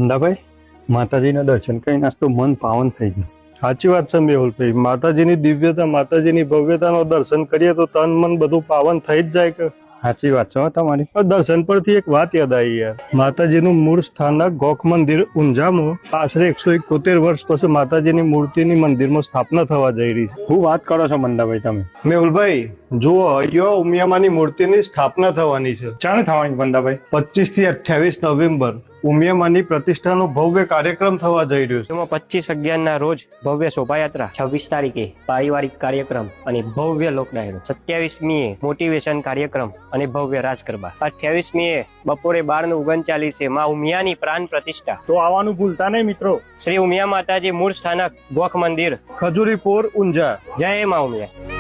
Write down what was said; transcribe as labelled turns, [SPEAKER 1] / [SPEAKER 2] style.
[SPEAKER 1] અંદાભાઈ, માતાજીના દર્શન કરીને આજ તો મન પાવન થઈ ગયું. સાચી વાત છે મેહુલભાઈ, માતાજીની દિવ્યતા, માતાજીની ભવ્યતાનો દર્શન કરીએ તો તન મન બધું પાવન થઈ જ જાય કે. સાચી વાત છે તમારી. દર્શન પરથી એક વાત યાદ આવી યાર. માતાજીનું મૂળ સ્થાનક ગોખ મંદિર ઊંઝામાં આશરે 171 વર્ષ પછી માતાજીની મૂર્તિની મંદિરમાં સ્થાપના થવા જઈ રહી છે. શું વાત કરો છો મંદાભાઈ તમે? મેહુલભાઈ જુઓ, અહીંયા ઉમિયામાની મૂર્તિની સ્થાપના થવાની છે.
[SPEAKER 2] ચાલે થવાની મંદાભાઈ?
[SPEAKER 1] 25 થી 28 નવેમ્બર ઉમિયામાની પ્રતિષ્ઠાનો ભવ્ય કાર્યક્રમ થવા જઈ રહ્યો છે.
[SPEAKER 3] જેમાં 25/11 રોજ ભવ્ય શોભાયાત્રા, 26 તારીખે પારિવારિક કાર્યક્રમ અને ભવ્ય લોક ડાયરો, 27મીએ મોટિવેશન કાર્યક્રમ અને ભવ્ય રાજ ગરબા, 28મીએ બપોરે 12:39 માં ઉમિયાની પ્રાણ પ્રતિષ્ઠા.
[SPEAKER 2] તો આવવાનું ભૂલતા નહીં મિત્રો.
[SPEAKER 3] શ્રી ઉમિયા માતાજી મૂળ સ્થાનક ગોખ મંદિર,
[SPEAKER 1] ખજૂરીપોર ઊંઝા.
[SPEAKER 3] જય મા ઉમિયા.